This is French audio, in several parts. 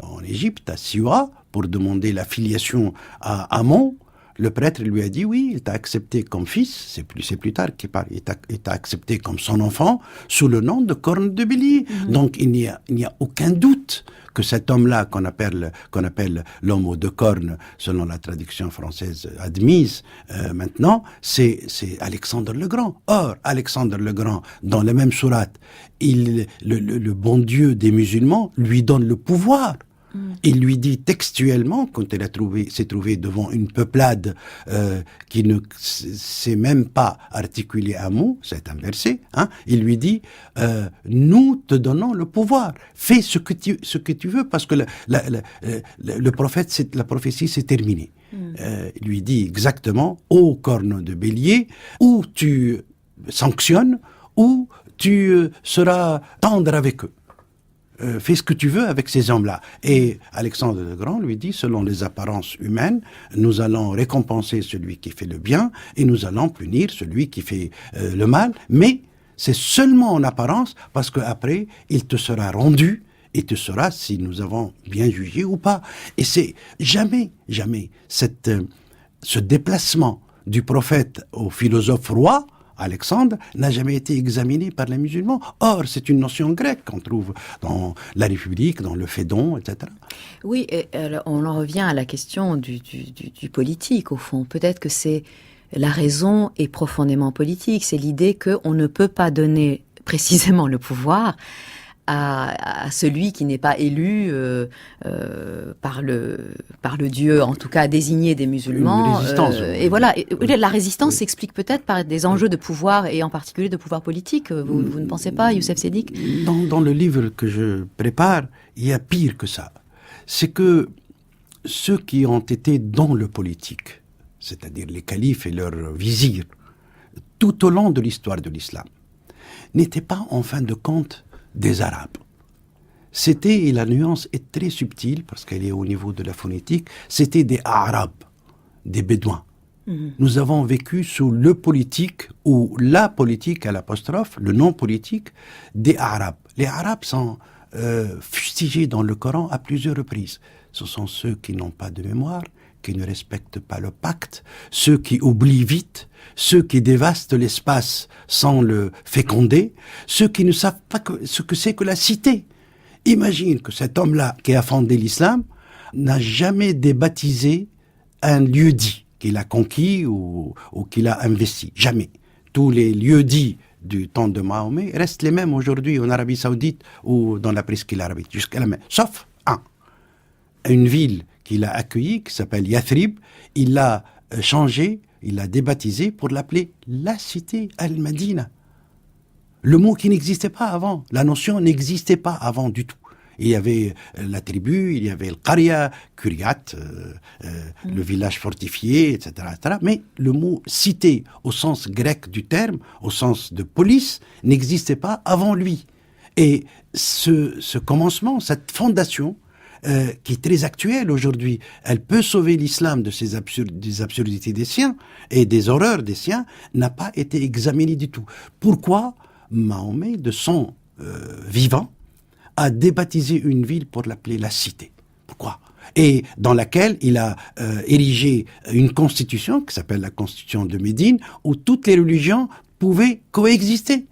En Égypte, à Siwa, pour demander la filiation à Amon, le prêtre lui a dit oui, il t'a accepté comme fils, c'est plus tard qu'il parle, il t'a accepté comme son enfant sous le nom de corne de bélier. Donc il n'y a aucun doute que cet homme-là qu'on appelle l'homme aux deux cornes, selon la traduction française admise maintenant, c'est Alexandre le Grand. Or, Alexandre le Grand, dans la même sourate, le bon Dieu des musulmans lui donne le pouvoir. Il lui dit textuellement, quand s'est trouvé devant une peuplade qui ne sait même pas articuler un mot, c'est un verset, il lui dit nous te donnons le pouvoir, fais ce que tu veux, parce que le prophète, la prophétie s'est terminée. Il lui dit exactement, ô corne de bélier, ou tu sanctionnes, ou tu seras tendre avec eux. Fais ce que tu veux avec ces hommes-là. Et Alexandre le Grand lui dit, selon les apparences humaines, nous allons récompenser celui qui fait le bien et nous allons punir celui qui fait le mal. Mais c'est seulement en apparence, parce qu'après, il te sera rendu et tu sauras si nous avons bien jugé ou pas. Et c'est jamais ce déplacement du prophète au philosophe roi, Alexandre, n'a jamais été examiné par les musulmans. Or, c'est une notion grecque qu'on trouve dans la République, dans le Phédon, etc. Oui, et on en revient à la question du politique, au fond. Peut-être que la raison est profondément politique. C'est l'idée qu'on ne peut pas donner précisément le pouvoir à celui qui n'est pas élu par le Dieu, en tout cas désigné des musulmans. Une résistance. Et voilà. La résistance s'explique peut-être par des enjeux de pouvoir, et en particulier de pouvoir politique. Vous ne pensez pas, Youssef Sedik ? Dans le livre que je prépare, il y a pire que ça. C'est que ceux qui ont été dans le politique, c'est-à-dire les califes et leurs vizirs, tout au long de l'histoire de l'islam, n'étaient pas, en fin de compte, des Arabes. C'était, et la nuance est très subtile, parce qu'elle est au niveau de la phonétique, c'était des Arabes, des Bédouins. Nous avons vécu sous le politique, ou la politique à l'apostrophe, le non politique, des Arabes. Les Arabes sont fustigés dans le Coran à plusieurs reprises. Ce sont ceux qui n'ont pas de mémoire, qui ne respectent pas le pacte, ceux qui oublient vite, ceux qui dévastent l'espace sans le féconder, ceux qui ne savent pas ce que c'est que la cité. Imagine que cet homme-là qui a fondé l'islam n'a jamais débaptisé un lieu-dit qu'il a conquis ou qu'il a investi. Jamais. Tous les lieux-dits du temps de Mahomet restent les mêmes aujourd'hui en Arabie Saoudite ou dans la presqu'île arabique, jusqu'à la même. Sauf une ville qu'il a accueillie, qui s'appelle Yathrib, il l'a changé, il l'a débaptisé pour l'appeler la cité al-Madina. Le mot qui n'existait pas avant, la notion n'existait pas avant du tout. Il y avait la tribu, il y avait le Qaria, Kuriat, le village fortifié, etc., etc. Mais le mot cité, au sens grec du terme, au sens de police, n'existait pas avant lui. Et ce commencement, cette fondation, qui est très actuelle aujourd'hui, elle peut sauver l'islam de des absurdités des siens et des horreurs des siens, n'a pas été examinée du tout. Pourquoi Mahomet, de son vivant, a débaptisé une ville pour l'appeler la cité? Pourquoi? Et dans laquelle il a érigé une constitution qui s'appelle la constitution de Médine, où toutes les religions pouvaient coexister.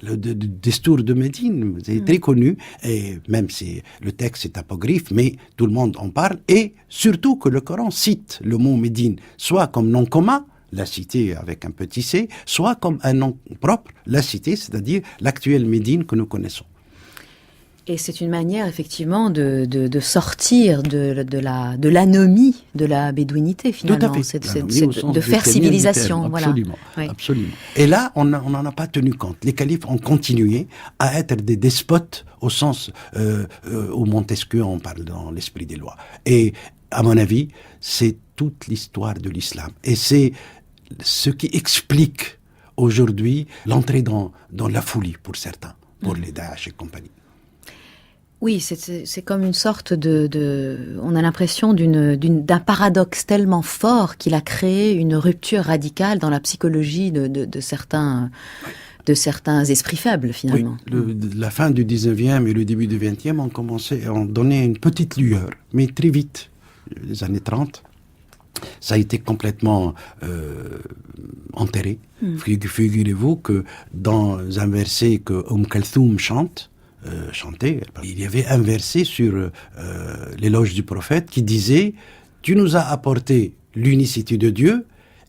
Le Destour de Médine, c'est très connu, et même si le texte est apocryphe, mais tout le monde en parle, et surtout que le Coran cite le mot Médine, soit comme nom commun, la cité avec un petit c, soit comme un nom propre, la cité, c'est-à-dire l'actuelle Médine que nous connaissons. Et c'est une manière, effectivement, de sortir de l'anomie de la bédouinité, finalement. Tout à fait. De faire civilisation. Voilà. Absolument, oui. Absolument. Et là, on n'en a pas tenu compte. Les califes ont continué à être des despotes au sens où Montesquieu en parle dans l'Esprit des lois. Et, à mon avis, c'est toute l'histoire de l'islam. Et c'est ce qui explique aujourd'hui l'entrée dans la folie pour certains, pour les Daesh et compagnie. Oui, c'est comme une sorte on a l'impression d'un paradoxe tellement fort qu'il a créé une rupture radicale dans la psychologie de certains de certains esprits faibles, finalement. Oui, la fin du 19e et le début du 20e ont donné une petite lueur, mais très vite, les années 30, ça a été complètement enterré. Figurez-vous que dans un verset que Kalthoum chantait, il y avait un verset sur l'éloge du prophète qui disait « Tu nous as apporté l'unicité de Dieu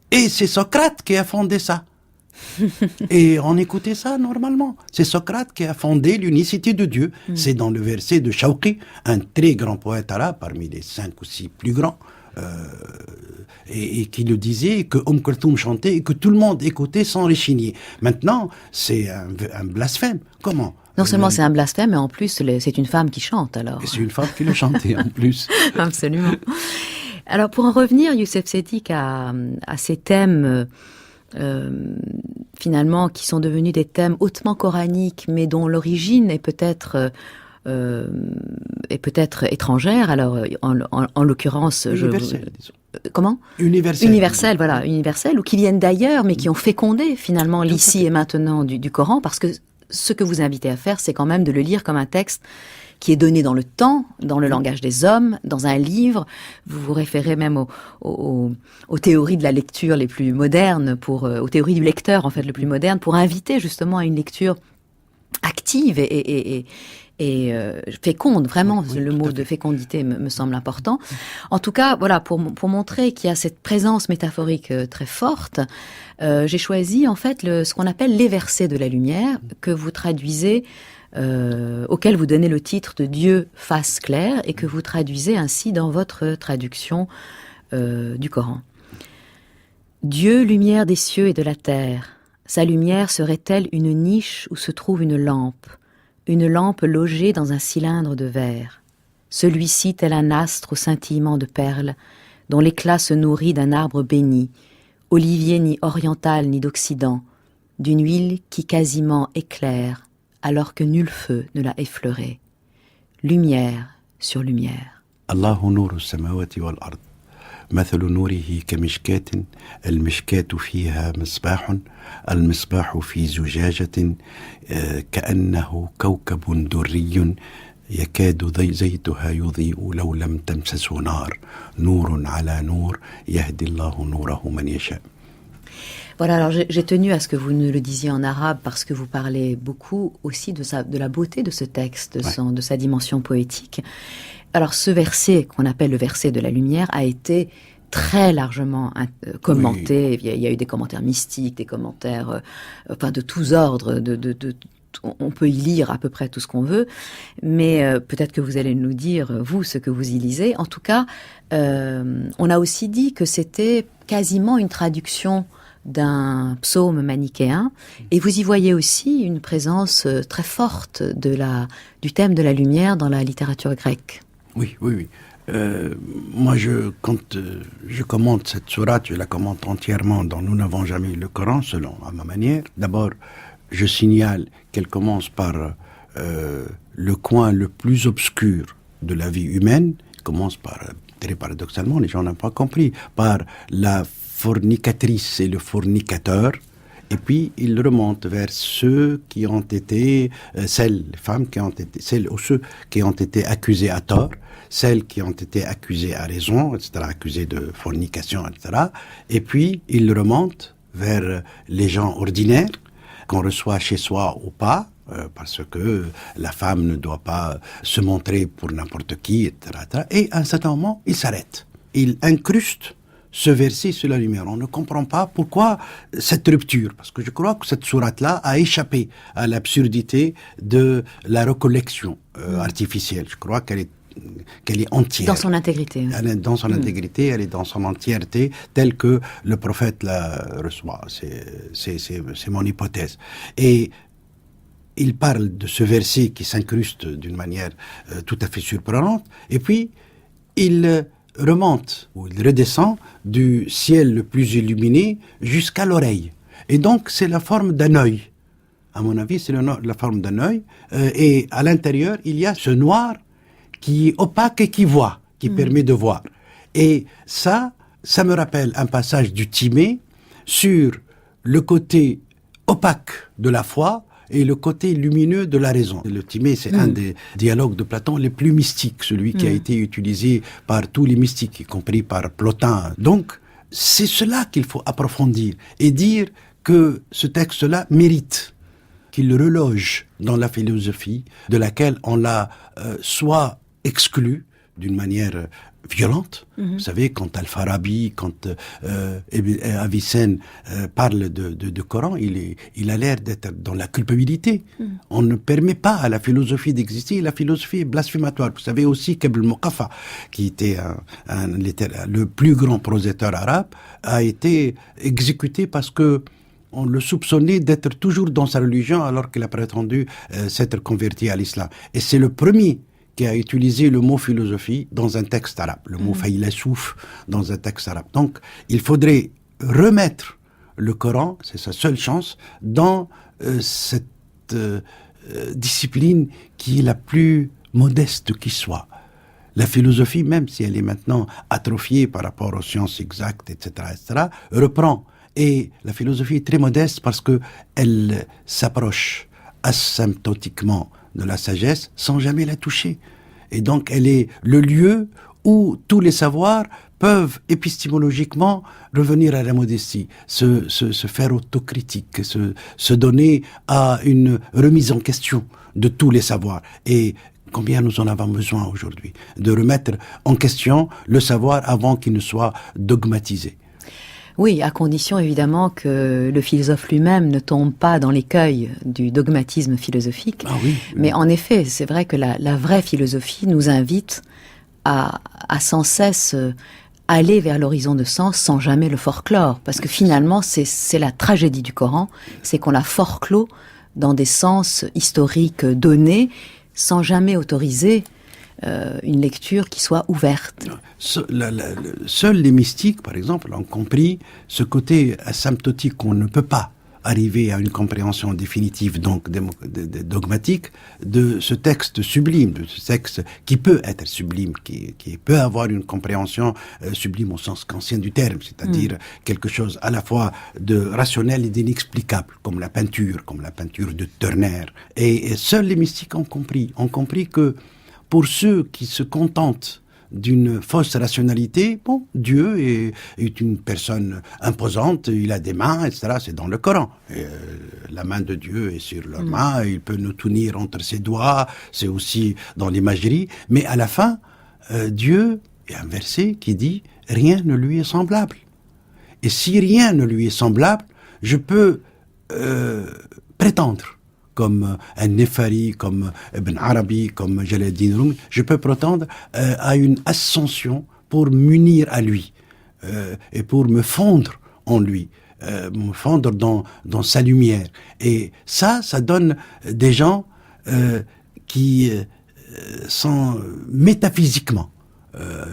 et c'est Socrate qui a fondé ça. » Et on écoutait ça normalement. C'est Socrate qui a fondé l'unicité de Dieu. C'est dans le verset de Shawqi, un très grand poète arabe, parmi les 5 ou 6 plus grands, et qui le disait, que Kalthoum chantait et que tout le monde écoutait sans réchigner. Maintenant, c'est un blasphème. Comment ? Non seulement c'est un blasphème, mais en plus c'est une femme qui chante alors. C'est une femme qui le chantait en plus. Absolument. Alors pour en revenir, Youssef Sedik, à ces thèmes finalement qui sont devenus des thèmes hautement coraniques, mais dont l'origine est peut-être étrangère. Alors en l'occurrence, universelle, comment ? Universelle, voilà, universelle, ou qui viennent d'ailleurs, mais qui ont fécondé finalement l'ici et maintenant du Coran, parce que ce que vous invitez à faire, c'est quand même de le lire comme un texte qui est donné dans le temps, dans le langage des hommes, dans un livre. Vous vous référez même aux théories de la lecture les plus modernes, aux théories du lecteur, en fait, le plus moderne, pour inviter justement à une lecture active et féconde, vraiment. Oui, le mot de fécondité me semble important. En tout cas, voilà, pour montrer qu'il y a cette présence métaphorique très forte, j'ai choisi en fait ce qu'on appelle les versets de la lumière, que vous traduisez, auquel vous donnez le titre de Dieu face claire, et que vous traduisez ainsi dans votre traduction du Coran. Dieu, lumière des cieux et de la terre, sa lumière serait-elle une niche où se trouve une lampe logée dans un cylindre de verre, celui-ci tel un astre au scintillement de perles, dont l'éclat se nourrit d'un arbre béni, olivier ni oriental ni d'occident, d'une huile qui quasiment éclaire, alors que nul feu ne l'a effleuré. Lumière sur lumière. Allahu nuru samawati wal ard. مثل نوره كمشكاة المشكاة فيها مصباح المصباح في زجاجة كأنه كوكب دري يكاد زيتها يضيء لو لم تمسسه نار نور على نور يهدي الله نوره من يشاء. Voilà, alors j'ai tenu à ce que vous ne le disiez en arabe parce que vous parlez beaucoup aussi de la beauté de ce texte, de sa dimension poétique. Alors ce verset, qu'on appelle le verset de la lumière, a été très largement commenté. Oui. Il y a eu des commentaires mystiques, des commentaires de tous ordres, on peut y lire à peu près tout ce qu'on veut, mais peut-être que vous allez nous dire, vous, ce que vous y lisez. En tout cas, on a aussi dit que c'était quasiment une traduction d'un psaume manichéen, et vous y voyez aussi une présence très forte du thème de la lumière dans la littérature grecque. Oui. Moi, quand je commente cette sourate, je la commente entièrement dans Nous n'avons jamais lu le Coran, selon à ma manière. D'abord, je signale qu'elle commence par le coin le plus obscur de la vie humaine. Elle commence par, très paradoxalement, les gens n'ont pas compris, par la fornicatrice et le fornicateur, et puis il remonte vers ceux qui ont été, celles ou ceux qui ont été accusés à tort, celles qui ont été accusées à raison, etc., accusées de fornication, etc. Et puis il remonte vers les gens ordinaires, qu'on reçoit chez soi ou pas, parce que la femme ne doit pas se montrer pour n'importe qui, etc. Et à un certain moment, il s'arrête. Il incruste ce verset sur la lumière. On ne comprend pas pourquoi cette rupture, parce que je crois que cette sourate-là a échappé à l'absurdité de la recollection artificielle. Je crois qu'elle est entière. Dans son intégrité. Elle est dans son intégrité, elle est dans son entièreté, telle que le prophète la reçoit. C'est mon hypothèse. Et il parle de ce verset qui s'incruste d'une manière tout à fait surprenante, et puis il remonte, ou il redescend du ciel le plus illuminé jusqu'à l'oreille. Et donc, c'est la forme d'un œil. À mon avis, c'est la forme d'un œil. Et à l'intérieur, il y a ce noir qui est opaque et qui voit, qui permet de voir. Et ça me rappelle un passage du Timée sur le côté opaque de la foi et le côté lumineux de la raison. Le Timée, c'est un des dialogues de Platon les plus mystiques, celui qui a été utilisé par tous les mystiques, y compris par Plotin. Donc, c'est cela qu'il faut approfondir et dire que ce texte-là mérite qu'il reloge dans la philosophie de laquelle on l'a soit exclu d'une manière violente. Vous savez, quand Al-Farabi, quand Avicenne parle de Coran, il a l'air d'être dans la culpabilité. On ne permet pas à la philosophie d'exister. La philosophie est blasphématoire. Vous savez aussi qu'Ibn Muqaffa, qui était le plus grand proséteur arabe, a été exécuté parce que on le soupçonnait d'être toujours dans sa religion alors qu'il a prétendu s'être converti à l'islam. Et c'est le premier qui a utilisé le mot philosophie dans un texte arabe, le mot faïlasouf dans un texte arabe. Donc, il faudrait remettre le Coran, c'est sa seule chance, dans cette discipline qui est la plus modeste qui soit. La philosophie, même si elle est maintenant atrophiée par rapport aux sciences exactes, etc., reprend. Et la philosophie est très modeste parce que elle s'approche asymptotiquement de la sagesse sans jamais la toucher. Et donc, elle est le lieu où tous les savoirs peuvent épistémologiquement revenir à la modestie, se faire autocritique, se donner à une remise en question de tous les savoirs. Et combien nous en avons besoin aujourd'hui de remettre en question le savoir avant qu'il ne soit dogmatisé. Oui, à condition évidemment que le philosophe lui-même ne tombe pas dans l'écueil du dogmatisme philosophique. Ah oui. Mais en effet, c'est vrai que la vraie philosophie nous invite à sans cesse aller vers l'horizon de sens sans jamais le forclore. Parce que finalement, c'est la tragédie du Coran, c'est qu'on l'a forclos dans des sens historiques donnés sans jamais autoriser une lecture qui soit ouverte. Seuls les mystiques, par exemple, ont compris ce côté asymptotique qu'on ne peut pas arriver à une compréhension définitive, donc dogmatique, de ce texte sublime, de ce texte qui peut être sublime, qui peut avoir une compréhension sublime au sens kantien du terme, c'est-à-dire quelque chose à la fois de rationnel et d'inexplicable, comme la peinture de Turner. Et seuls les mystiques ont compris que pour ceux qui se contentent d'une fausse rationalité, bon, Dieu est une personne imposante, il a des mains, etc. C'est dans le Coran. Et, la main de Dieu est sur leurs mains, il peut nous tenir entre ses doigts, c'est aussi dans l'imagerie. Mais à la fin, Dieu, il y a un verset qui dit « Rien ne lui est semblable ». Et si rien ne lui est semblable, je peux prétendre, comme un Nefari, comme Ibn Arabi, comme Jalaluddin Rumi, je peux prétendre à une ascension pour m'unir à lui et pour me fondre en lui, me fondre dans sa lumière. Et ça donne des gens qui sont métaphysiquement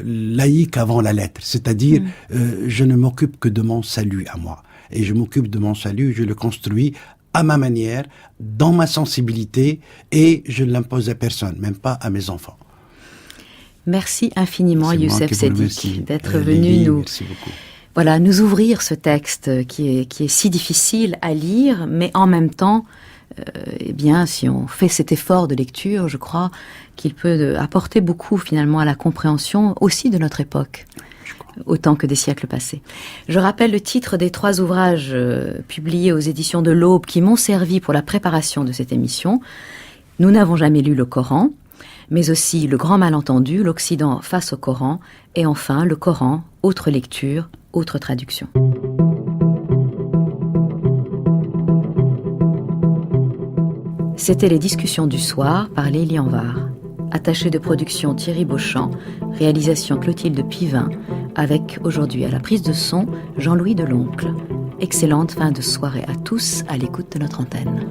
laïques avant la lettre, c'est-à-dire je ne m'occupe que de mon salut à moi. Et je m'occupe de mon salut, je le construis à ma manière, dans ma sensibilité, et je ne l'impose à personne, même pas à mes enfants. Merci infiniment, Youssef Seddik, d'être venu nous ouvrir ce texte qui est si difficile à lire, mais en même temps, eh bien, si on fait cet effort de lecture, je crois qu'il peut apporter beaucoup finalement à la compréhension aussi de notre époque, autant que des siècles passés. Je rappelle le titre des 3 ouvrages publiés aux éditions de l'Aube qui m'ont servi pour la préparation de cette émission. Nous n'avons jamais lu le Coran, mais aussi Le Grand Malentendu, l'Occident face au Coran, et enfin le Coran, autre lecture, autre traduction. C'était les discussions du soir par Lélie Anvar. Attaché de production Thierry Beauchamp, réalisation Clotilde Pivin, avec aujourd'hui à la prise de son Jean-Louis Deloncle. Excellente fin de soirée à tous à l'écoute de notre antenne.